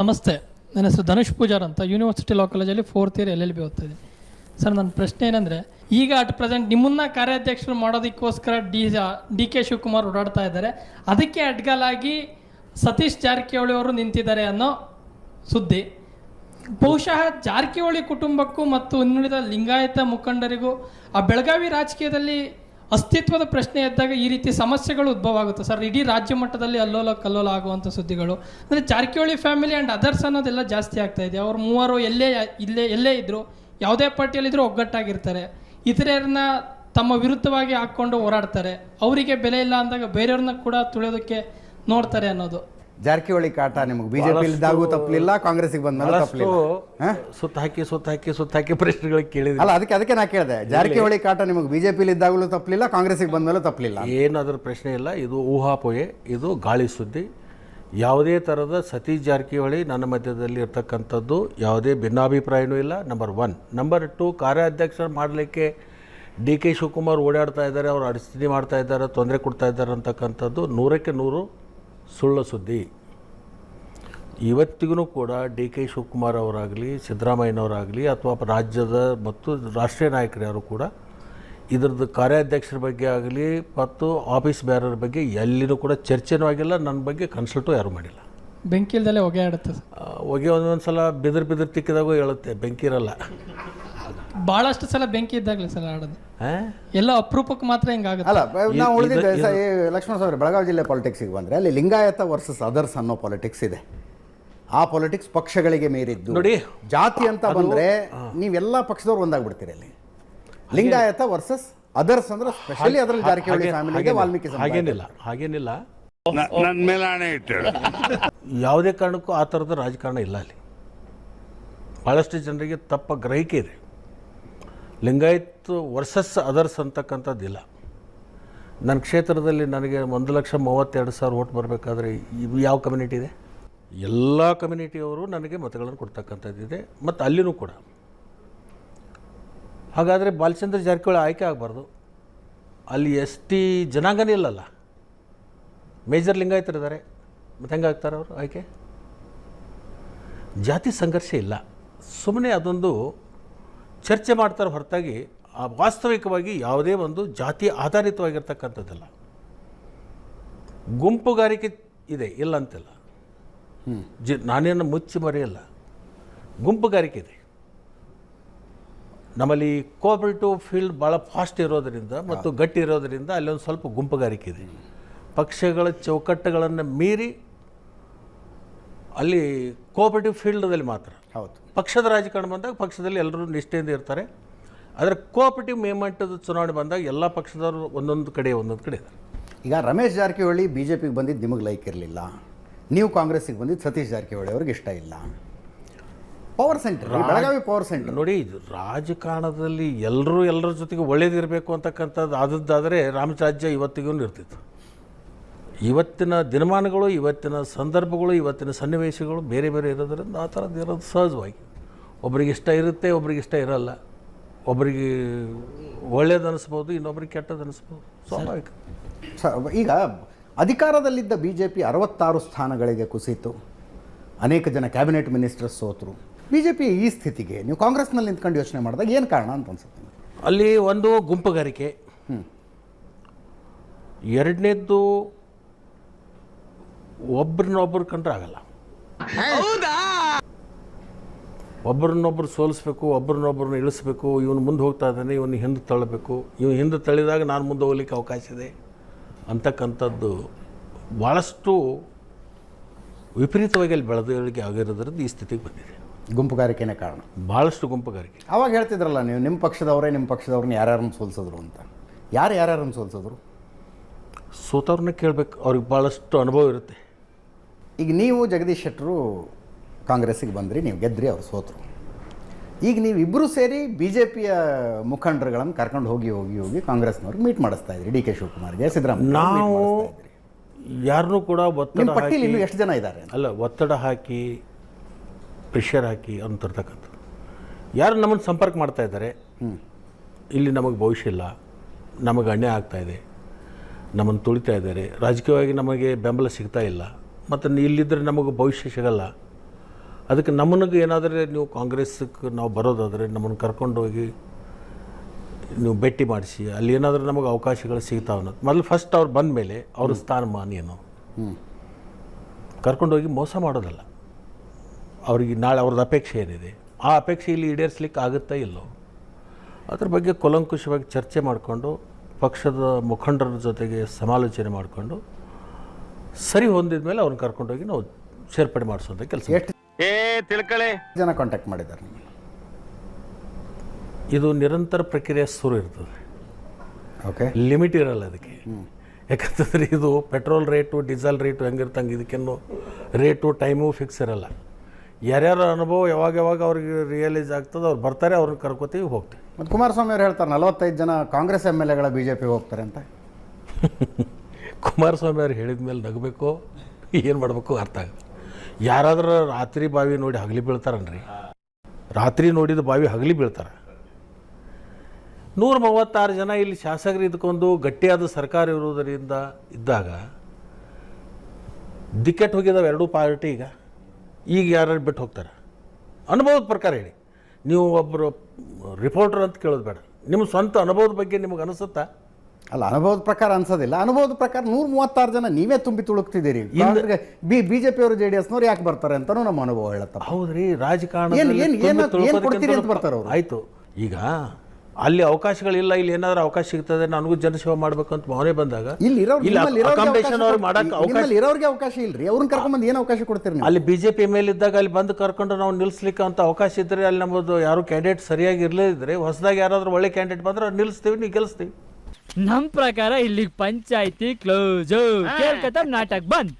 ನಮಸ್ತೆ, ನನ್ನ ಹೆಸರು ಧನುಷ್ ಪೂಜಾರ್ ಅಂತ. ಯೂನಿವರ್ಸಿಟಿ ಲಾ ಕಾಲೇಜಲ್ಲಿ 4th ಇಯರ್ LLB ಓದ್ತಾ ಇದ್ದೀನಿ. ಸರ್, ನನ್ನ ಪ್ರಶ್ನೆ ಏನಂದರೆ, ಈಗ ಅಟ್ ಪ್ರೆಸೆಂಟ್ ನಿಮ್ಮನ್ನ ಕಾರ್ಯಾಧ್ಯಕ್ಷರು ಮಾಡೋದಕ್ಕೋಸ್ಕರ ಡಿ ಕೆ ಶಿವಕುಮಾರ್ ಓಡಾಡ್ತಾ ಇದ್ದಾರೆ. ಅದಕ್ಕೆ ಅಡ್ಗಲಾಗಿ ಸತೀಶ್ ಜಾರಕಿಹೊಳಿ ಅವರು ನಿಂತಿದ್ದಾರೆ ಅನ್ನೋ ಸುದ್ದಿ. ಬಹುಶಃ ಜಾರಕಿಹೊಳಿ ಕುಟುಂಬಕ್ಕೂ ಮತ್ತು ಇನ್ನುಳಿದ ಲಿಂಗಾಯತ ಮುಖಂಡರಿಗೂ ಆ ಬೆಳಗಾವಿ ರಾಜಕೀಯದಲ್ಲಿ ಅಸ್ತಿತ್ವದ ಪ್ರಶ್ನೆ ಎದ್ದಾಗ ಈ ರೀತಿ ಸಮಸ್ಯೆಗಳು ಉದ್ಭವ ಆಗುತ್ತೆ ಸರ್. ಇಡೀ ರಾಜ್ಯ ಮಟ್ಟದಲ್ಲಿ ಅಲ್ಲೋಲ ಕಲ್ಲೋಲ ಆಗುವಂಥ ಸುದ್ದಿಗಳು ಅಂದರೆ ಜಾರಕಿಹೊಳಿ ಫ್ಯಾಮಿಲಿ ಆ್ಯಂಡ್ ಅದರ್ಸ್ ಅನ್ನೋದೆಲ್ಲ ಜಾಸ್ತಿ ಆಗ್ತಾ ಇದೆ. ಅವ್ರು ಮೂವರು ಎಲ್ಲೇ ಇದ್ದರು, ಯಾವುದೇ ಪಾರ್ಟಿಯಲ್ಲಿದ್ದರೂ ಒಗ್ಗಟ್ಟಾಗಿರ್ತಾರೆ. ಇತರರನ್ನ ತಮ್ಮ ವಿರುದ್ಧವಾಗಿ ಹಾಕ್ಕೊಂಡು ಹೋರಾಡ್ತಾರೆ. ಅವರಿಗೆ ಬೆಲೆ ಇಲ್ಲ ಅಂದಾಗ ಬೇರೆಯವ್ರನ್ನ ಕೂಡ ತುಳಿಯೋದಕ್ಕೆ ನೋಡ್ತಾರೆ ಅನ್ನೋದು. ಜಾರಕಿಹೊಳಿ ಕಾಟ ನಿಮಗೆ ಬಿಜೆಪಿ ಇದ್ದಾಗೂ ತಪ್ಪಲಿಲ್ಲ, ಕಾಂಗ್ರೆಸ್ಸಿಗೆ ಬಂದ್ಮೇಲೆ ತಪ್ಪಲಿಲ್ಲ. ಸುತ್ತ ಹಾಕಿ ಪ್ರಶ್ನೆಗಳಿಗೆ ಕೇಳಿದ್ರೆ ಅಲ್ಲ, ಅದಕ್ಕೆ ನಾ ಕೇಳಿದೆ, ಜಾರಕಿಹೊಳಿ ಕಾಟ ನಿಮಗೆ ಬಿಜೆಪಿಲಿ ಇದ್ದಾಗಲೂ ತಪ್ಪಲಿಲ್ಲ, ಕಾಂಗ್ರೆಸ್ಸಿಗೆ ಬಂದ್ಮೇಲೆ ತಪ್ಪಲಿಲ್ಲ. ಏನು ಅದರ ಪ್ರಶ್ನೆ ಇಲ್ಲ. ಇದು ಊಹಾಪೋಹೆ, ಇದು ಗಾಳಿ ಸುದ್ದಿ. ಯಾವುದೇ ಥರದ ಸತೀಶ್ ಜಾರಕಿಹೊಳಿ ನನ್ನ ಮಧ್ಯದಲ್ಲಿ ಇರ್ತಕ್ಕಂಥದ್ದು ಯಾವುದೇ ಭಿನ್ನಾಭಿಪ್ರಾಯನೂ ಇಲ್ಲ. ನಂಬರ್ 1. ನಂಬರ್ 2, ಕಾರ್ಯಾಧ್ಯಕ್ಷ ಮಾಡಲಿಕ್ಕೆ ಡಿ ಕೆ ಶಿವಕುಮಾರ್ ಓಡಾಡ್ತಾ ಇದ್ದಾರೆ, ಅವರು ಅಡಚಣೆ ಮಾಡ್ತಾ ಇದ್ದಾರೆ, ತೊಂದರೆ ಕೊಡ್ತಾ ಇದ್ದಾರೆ ಅಂತಕ್ಕಂಥದ್ದು 100ಕ್ಕೆ 100 ಸುಳ್ಳು ಸುದ್ದಿ. ಇವತ್ತಿಗೂ ಕೂಡ ಡಿ ಕೆ ಶಿವಕುಮಾರ್ ಅವರಾಗಲಿ, ಸಿದ್ದರಾಮಯ್ಯನವರಾಗಲಿ, ಅಥವಾ ರಾಜ್ಯದ ಮತ್ತು ರಾಷ್ಟ್ರೀಯ ನಾಯಕರು ಯಾರು ಕೂಡ ಇದ್ರದ್ದು ಕಾರ್ಯಾಧ್ಯಕ್ಷರ ಬಗ್ಗೆ ಆಗಲಿ ಮತ್ತು ಆಫೀಸ್ ಬೇರರ ಬಗ್ಗೆ ಎಲ್ಲಿನೂ ಕೂಡ ಚರ್ಚೆನೂ ಆಗಿಲ್ಲ. ನನ್ನ ಬಗ್ಗೆ ಕನ್ಸಲ್ಟು ಯಾರೂ ಮಾಡಿಲ್ಲ. ಬೆಂಕಿ ಇಲ್ದಲ್ಲೇ ಹೊಗೆ ಆಡುತ್ತೆ. ಹೊಗೆ ಒಂದೊಂದು ಸಲ ಬಿದಿರು ತಿಕ್ಕಿದಾಗೂ ಹೇಳುತ್ತೆ, ಬೆಂಕಿ ಇರಲ್ಲ. ಭಾಳಷ್ಟು ಸಲ ಬೆಂಕಿ ಇದ್ದಾಗಲೇ ಸಲ ಆಡೋದು, ಎಲ್ಲ ಅಪರೂಪಕ್ಕೆ ಮಾತ್ರ ಹಿಂಗಾಗುತ್ತೆ. ಅಲ್ಲ, ನಾವು ಉಳಿದಿದ್ದೆ ಲಕ್ಷ್ಮಣ ಸಾವ್ರೆ, ಬೆಳಗಾವಿ ಜಿಲ್ಲೆ ಪಾಲಿಟಿಕ್ಸಿಗೆ ಬಂದರೆ ಅಲ್ಲಿ ಲಿಂಗಾಯತ ವರ್ಸಸ್ ಅದರ್ಸ್ ಅನ್ನೋ ಪಾಲಿಟಿಕ್ಸ್ ಇದೆ. ಆ ಪಾಲಿಟಿಕ್ಸ್ ಪಕ್ಷಗಳಿಗೆ ಮೀರಿದ್ದು. ನೋಡಿ, ಜಾತಿ ಅಂತ ಬಂದರೆ ನೀವೆಲ್ಲ ಪಕ್ಷದವ್ರು ಒಂದಾಗ್ಬಿಡ್ತೀರಿ. ಅಲ್ಲಿ ಲಿಂಗಾಯತ ವರ್ಸಸ್ ಅದರ್ಸ್ ಅಂದ್ರೆ ಸ್ಪೆಷಲಿ ಅದರಲ್ಲಿ ಜಾರಕಿಹೊಳಿ ಫ್ಯಾಮಿಲಿಗೆ, ವಾಲ್ಮೀಕಿ ಹಾಗೇನಿಲ್ಲ. ನನ್ನ ಮೇಲೆ ಆಣೆ ಇಟ್ಟಳು. ಯಾವುದೇ ಕಾರಣಕ್ಕೂ ಆ ಥರದ ರಾಜಕಾರಣ ಇಲ್ಲ ಅಲ್ಲಿ. ಭಾಳಷ್ಟು ಜನರಿಗೆ ತಪ್ಪ ಗ್ರಹಿಕೆ ಇದೆ. ಲಿಂಗಾಯತ್ ವರ್ಸಸ್ ಅದರ್ಸ್ ಅಂತಕ್ಕಂಥದ್ದಿಲ್ಲ. ನನ್ನ ಕ್ಷೇತ್ರದಲ್ಲಿ ನನಗೆ 1,32,000 ಓಟ್ ಬರಬೇಕಾದ್ರೆ ಯಾವ ಕಮ್ಯುನಿಟಿ ಇದೆ? ಎಲ್ಲ ಕಮ್ಯುನಿಟಿಯವರು ನನಗೆ ಮತಗಳನ್ನು ಕೊಡ್ತಕ್ಕಂಥದ್ದಿದೆ, ಮತ್ತು ಅಲ್ಲಿನೂ ಕೂಡ. ಹಾಗಾದರೆ ಬಾಲಚಂದ್ರ ಜಾರಕಿಹೊಳಿ ಆಯ್ಕೆ ಆಗಬಾರ್ದು. ಅಲ್ಲಿ ST ಜನಾಂಗನೇ ಇಲ್ಲಲ್ಲ, ಮೇಜರ್ ಲಿಂಗಾಯತರಿದ್ದಾರೆ, ಮತ್ತು ಹೆಂಗೆ ಆಗ್ತಾರೆ ಅವರು ಆಯ್ಕೆ? ಜಾತಿ ಸಂಘರ್ಷ ಇಲ್ಲ, ಸುಮ್ಮನೆ ಅದೊಂದು ಚರ್ಚೆ ಮಾಡ್ತಾರೆ ಹೊರತಾಗಿ ವಾಸ್ತವಿಕವಾಗಿ ಯಾವುದೇ ಒಂದು ಜಾತಿ ಆಧಾರಿತವಾಗಿರ್ತಕ್ಕಂಥದ್ದಲ್ಲ. ಗುಂಪುಗಾರಿಕೆ ಇದೆ, ಇಲ್ಲ ಅಂತಿಲ್ಲ. ನಾನೇನು ಮುಚ್ಚಿ ಮರೆಯಲ್ಲ, ಗುಂಪುಗಾರಿಕೆ ಇದೆ. ನಮ್ಮಲ್ಲಿ ಕೋಆಪರೇಟಿವ್ ಫೀಲ್ಡ್ ಭಾಳ ಫಾಸ್ಟ್ ಇರೋದರಿಂದ ಮತ್ತು ಗಟ್ಟಿ ಇರೋದರಿಂದ ಅಲ್ಲೊಂದು ಸ್ವಲ್ಪ ಗುಂಪುಗಾರಿಕೆ ಇದೆ. ಪಕ್ಷಗಳ ಚೌಕಟ್ಟುಗಳನ್ನು ಮೀರಿ ಅಲ್ಲಿ ಕೋಆಪರೇಟಿವ್ ಫೀಲ್ಡ್ದಲ್ಲಿ ಮಾತ್ರ. ಹೌದು, ಪಕ್ಷದ ರಾಜಕಾರಣ ಬಂದಾಗ ಪಕ್ಷದಲ್ಲಿ ಎಲ್ಲರೂ ನಿಷ್ಠೆಯಿಂದ ಇರ್ತಾರೆ. ಆದರೆ ಕೋಆಪರೇಟಿವ್ ಮೂವ್ಮೆಂಟದ ಚುನಾವಣೆ ಬಂದಾಗ ಎಲ್ಲ ಪಕ್ಷದವರು ಒಂದೊಂದು ಕಡೆ ಇದ್ದಾರೆ. ಈಗ ರಮೇಶ್ ಜಾರಕಿಹೊಳಿ ಬಿಜೆಪಿಗೆ ಬಂದಿದ್ದು ನಿಮಗೆ ಲೈಕ್ ಇರಲಿಲ್ಲ, ನೀವು ಕಾಂಗ್ರೆಸ್ಸಿಗೆ ಬಂದಿದ್ದು ಸತೀಶ್ ಜಾರಕಿಹೊಳಿ ಅವ್ರಿಗೆ ಇಷ್ಟ ಇಲ್ಲ. Power centre, Belagavi power centre. ನೋಡಿ, ರಾಜಕಾರಣದಲ್ಲಿ ಎಲ್ಲರ ಜೊತೆಗೆ ಒಳ್ಳೇದಿರಬೇಕು ಅಂತಕ್ಕಂಥದ್ದು ಆದದ್ದಾದರೆ ರಾಮರಾಜ್ಯ ಇವತ್ತಿಗೂ ಇರ್ತಿತ್ತು. ಇವತ್ತಿನ ದಿನಮಾನಗಳು, ಇವತ್ತಿನ ಸಂದರ್ಭಗಳು, ಇವತ್ತಿನ ಸನ್ನಿವೇಶಗಳು ಬೇರೆ ಬೇರೆ ಇರೋದ್ರಿಂದ ಆ ಥರದ್ದು ಇರೋದು ಸಹಜವಾಗಿ. ಒಬ್ರಿಗೆ ಇಷ್ಟ ಇರುತ್ತೆ, ಒಬ್ರಿಗೆ ಇಷ್ಟ ಇರಲ್ಲ. ಒಬ್ಬರಿಗೆ ಒಳ್ಳೇದು ಅನ್ನಿಸ್ಬೋದು, ಇನ್ನೊಬ್ರಿಗೆ ಕೆಟ್ಟದ್ದು ಅನ್ನಿಸ್ಬೋದು, ಸ್ವಾಭಾವಿಕ. ಈಗ ಅಧಿಕಾರದಲ್ಲಿದ್ದ BJP 66 ಸ್ಥಾನಗಳಿಗೆ ಕುಸಿತು, ಅನೇಕ ಜನ ಕ್ಯಾಬಿನೆಟ್ ಮಿನಿಸ್ಟರ್ಸ್ ಸೋತರು. BJP ಈ ಸ್ಥಿತಿಗೆ ನೀವು ಕಾಂಗ್ರೆಸ್ನಲ್ಲಿ ನಿಂತ್ಕೊಂಡು ಯೋಚನೆ ಮಾಡಿದಾಗ ಏನು ಕಾರಣ ಅಂತ ಅನ್ಸುತ್ತೆ? ಅಲ್ಲಿ ಒಂದು ಗುಂಪುಗಾರಿಕೆ, ಎರಡನೇದ್ದು ಒಬ್ರನ್ನೊಬ್ರು ಕಂಡ್ರೆ ಆಗಲ್ಲ. ಒಬ್ರನ್ನೊಬ್ರು ಸೋಲಿಸ್ಬೇಕು, ಒಬ್ರನ್ನೊಬ್ರನ್ನ ಇಳಿಸ್ಬೇಕು. ಇವನು ಮುಂದೆ ಹೋಗ್ತಾ ಇದ್ದಾನೆ, ಇವನು ಹಿಂದೆ ತಳ್ಳಬೇಕು, ಇವನು ಹಿಂದೆ ತಳ್ಳಿದಾಗ ನಾನು ಮುಂದೆ ಹೋಗ್ಲಿಕ್ಕೆ ಅವಕಾಶ ಇದೆ ಅಂತಕ್ಕಂಥದ್ದು ಭಾಳಷ್ಟು ವಿಪರೀತವಾಗಿ ಅಲ್ಲಿ ಬೆಳೆದಳಿಕೆ ಆಗಿರೋದ್ರಿಂದ ಈ ಸ್ಥಿತಿಗೆ ಬಂದಿದೆ. ಗುಂಪುಗಾರಿಕೆನೇ ಕಾರಣ, ಭಾಳಷ್ಟು ಗುಂಪುಗಾರಿಕೆ. ಆವಾಗ ಹೇಳ್ತಿದ್ರಲ್ಲ ನೀವು, ನಿಮ್ಮ ಪಕ್ಷದವ್ರನ್ನ ಯಾರ್ಯಾರನ್ನು ಸೋಲಿಸಿದ್ರು ಅಂತ. ಯಾರ್ಯಾರನ್ನು ಸೋಲಿಸಿದ್ರು? ಸೋತವ್ರನ್ನ ಕೇಳಬೇಕು, ಅವ್ರಿಗೆ ಭಾಳಷ್ಟು ಅನುಭವ ಇರುತ್ತೆ. ಈಗ ನೀವು ಜಗದೀಶ್ ಶೆಟ್ಟರು ಕಾಂಗ್ರೆಸ್ಸಿಗೆ ಬಂದ್ರಿ, ನೀವು ಗೆದ್ರಿ, ಅವ್ರು ಸೋತರು. ಈಗ ನೀವು ಇಬ್ಬರು ಸೇರಿ BJPಯ ಮುಖಂಡರುಗಳನ್ನು ಕರ್ಕೊಂಡು ಹೋಗಿ ಕಾಂಗ್ರೆಸ್ನವ್ರಿಗೆ ಮೀಟ್ ಮಾಡಿಸ್ತಾ ಇದ್ರಿ. ಡಿ ಕೆ ಶಿವಕುಮಾರ್ಗೆ, ಸಿದ್ದರಾಮಯ್ಯ. ನಾವು ಯಾರನ್ನೂ ಕೂಡ ಒತ್ತಡ ಹಾಕಿ, ಇನ್ನೂ ಎಷ್ಟು ಜನ ಇದ್ದಾರೆ ಅಲ್ಲ, ಒತ್ತಡ ಹಾಕಿ ಪ್ರೆಷರ್ ಹಾಕಿ ಅಂತಿರ್ತಕ್ಕಂಥದ್ದು. ಯಾರು ನಮ್ಮನ್ನು ಸಂಪರ್ಕ ಮಾಡ್ತಾ ಇದ್ದಾರೆ, ಇಲ್ಲಿ ನಮಗೆ ಭವಿಷ್ಯ ಇಲ್ಲ, ನಮಗೆ ಅನ್ಯಾಯ ಆಗ್ತಾಯಿದೆ, ನಮ್ಮನ್ನು ತುಳಿತಾ ಇದ್ದಾರೆ, ರಾಜಕೀಯವಾಗಿ ನಮಗೆ ಬೆಂಬಲ ಸಿಗ್ತಾ ಇಲ್ಲ, ಮತ್ತು ಇಲ್ಲಿದ್ದರೆ ನಮಗೆ ಭವಿಷ್ಯ ಸಿಗಲ್ಲ ಅದಕ್ಕೆ ನಮ್ಮನಿಗೆ ಏನಾದರೆ ನೀವು ಕಾಂಗ್ರೆಸ್ಗೆ ನಾವು ಬರೋದಾದರೆ ನಮ್ಮನ್ನು ಕರ್ಕೊಂಡೋಗಿ ನೀವು ಭೇಟಿ ಮಾಡಿಸಿ ಅಲ್ಲಿ ಏನಾದರೂ ನಮಗೆ ಅವಕಾಶಗಳು ಸಿಗ್ತಾವೆ ಅನ್ನೋದು ಮೊದಲು ಫಸ್ಟ್ ಅವ್ರು ಬಂದ ಮೇಲೆ ಅವ್ರ ಸ್ಥಾನಮಾನ ಏನು ಕರ್ಕೊಂಡೋಗಿ ಮೋಸ ಮಾಡೋದಲ್ಲ. ಅವ್ರಿಗೆ ನಾಳೆ ಅವ್ರದ್ದು ಅಪೇಕ್ಷೆ ಏನಿದೆ ಆ ಅಪೇಕ್ಷೆ ಇಲ್ಲಿ ಈಡೇರಿಸ್ಲಿಕ್ಕೆ ಆಗುತ್ತಾ ಇಲ್ಲೋ ಅದ್ರ ಬಗ್ಗೆ ಕೂಲಂಕುಷವಾಗಿ ಚರ್ಚೆ ಮಾಡಿಕೊಂಡು ಪಕ್ಷದ ಮುಖಂಡರ ಜೊತೆಗೆ ಸಮಾಲೋಚನೆ ಮಾಡಿಕೊಂಡು ಸರಿ ಹೊಂದಿದ ಮೇಲೆ ಅವ್ರನ್ನ ಕರ್ಕೊಂಡೋಗಿ ನಾವು ಸೇರ್ಪಡೆ ಮಾಡಿಸೋಂಥ ಕೆಲಸ. ಎಷ್ಟು ಜನ ಕಾಂಟ್ಯಾಕ್ಟ್ ಮಾಡಿದ್ದಾರೆ ನಿಮ್ಮನ್ನು? ಇದು ನಿರಂತರ ಪ್ರಕ್ರಿಯೆ ಶುರು ಇರ್ತದೆ, ಓಕೆ, ಲಿಮಿಟ್ ಇರಲ್ಲ ಅದಕ್ಕೆ. ಯಾಕಂತಂದರೆ ಇದು ಪೆಟ್ರೋಲ್ ರೇಟು ಡೀಸೆಲ್ ರೇಟು ಹೆಂಗಿರ್ತಂಗೆ ಇದಕ್ಕೇನು ರೇಟು ಟೈಮು ಫಿಕ್ಸ್ ಇರಲ್ಲ. ಯಾರ್ಯಾರ ಅನುಭವ ಯಾವಾಗ ಅವ್ರಿಗೆ ರಿಯಲೈಸ್ ಆಗ್ತದೆ ಅವ್ರು ಬರ್ತಾರೆ, ಅವ್ರನ್ನ ಕರ್ಕೋತೀವಿ ಹೋಗ್ತೀವಿ. ಮತ್ತು ಕುಮಾರಸ್ವಾಮಿ ಅವ್ರು ಹೇಳ್ತಾರೆ 45 ಜನ ಕಾಂಗ್ರೆಸ್ MLA ಗಳ BJP ಹೋಗ್ತಾರೆ ಅಂತ. ಕುಮಾರಸ್ವಾಮಿ ಅವ್ರು ಹೇಳಿದ ಮೇಲೆ ನಗಬೇಕು, ಏನು ಮಾಡಬೇಕು ಅರ್ಥ ಆಗುತ್ತೆ. ಯಾರಾದ್ರೂ ರಾತ್ರಿ ಬಾವಿ ನೋಡಿ ಹಗಲಿ ಬೀಳ್ತಾರನ್ರಿ, ರಾತ್ರಿ ನೋಡಿದ ಬಾವಿ ಹಗಲಿ ಬೀಳ್ತಾರೆ. 136 ಜನ ಇಲ್ಲಿ ಶಾಸಕರು ಇದ್ಕೊಂಡು ಗಟ್ಟಿಯಾದ ಸರ್ಕಾರ ಇರುವುದರಿಂದ ಇದ್ದಾಗ ದಿಕ್ಕೆಟ್ಟು ಹೋಗಿದ್ದಾವೆ ಎರಡೂ ಪಾರ್ಟಿ. ಈಗ ಯಾರು ಬಿಟ್ಟು ಹೋಗ್ತಾರೆ ಅನುಭವದ ಪ್ರಕಾರ ಹೇಳಿ. ನೀವು ಒಬ್ಬರು ರಿಪೋರ್ಟರ್ ಅಂತ ಕೇಳೋದು ಬೇಡ, ನಿಮ್ಮ ಸ್ವಂತ ಅನುಭವದ ಬಗ್ಗೆ ನಿಮಗೆ ಅನಿಸುತ್ತಾ? ಅಲ್ಲ, ಅನುಭವದ ಪ್ರಕಾರ ಅನ್ಸೋದಿಲ್ಲ. ಅನುಭವದ ಪ್ರಕಾರ 136 ಜನ ನೀವೇ ತುಂಬಿ ತುಳುಕ್ತಿದ್ದೀರಿ. BJP ಅವರು JDS ನವ್ರು ಯಾಕೆ ಬರ್ತಾರೆ ಅಂತಲೂ ನಮ್ಮ ಅನುಭವ ಹೇಳುತ್ತೆ. ಹೌದ್ರಿ, ರಾಜಕಾರಣ ಆಯಿತು. ಈಗ ಅಲ್ಲಿ ಅವಕಾಶಗಳಿಲ್ಲ, ಇಲ್ಲಿ ಏನಾದರೂ ಅವಕಾಶ ಸಿಗ್ತದೆ ನನಗೂ ಜನಸೇವೆ ಮಾಡಬೇಕು ಅಂತ ಭಾವನೆ ಬಂದಾಗ ಇರೋರಿಗೆ ಅವಕಾಶ ಇಲ್ರಿ, ಅವ್ರನ್ನ ಕರ್ಕೊಂಡ್ಬಂದು ಏನು ಅವಕಾಶ ಕೊಡ್ತೀರಿ ನೀವು? ಅಲ್ಲಿ BJP ಮೇಲೆ ಇದ್ದಾಗ ಅಲ್ಲಿ ಬಂದು ಕರ್ಕೊಂಡು ನಾವು ನಿಲ್ಲಿಸ್ಲಿಕ್ಕೆ ಅಂತ ಅವಕಾಶ ಇದ್ದರೆ ಅಲ್ಲಿ ನಮ್ಮದು ಯಾರು ಕ್ಯಾಂಡಿಡೇಟ್ ಸರಿಯಾಗಿ ಇರಲಿದ್ರೆ ಹೊಸದಾಗಿ ಯಾರಾದರೂ ಒಳ್ಳೆ ಕ್ಯಾಂಡಿಡೇಟ್ ಬಂದ್ರೆ ನಿಲ್ಲಿಸ್ತೀವಿ, ನೀವು ಗೆಲ್ಲಿಸ್ತೀವಿ. ನಮ್ ಪ್ರಕಾರ ಇಲ್ಲಿಗೆ ಪಂಚಾಯ್ತಿ ಕ್ಲೋಸ್, ಕೇಳ್ಕತ್ತ ನಾಟಕ ಬಂದ್.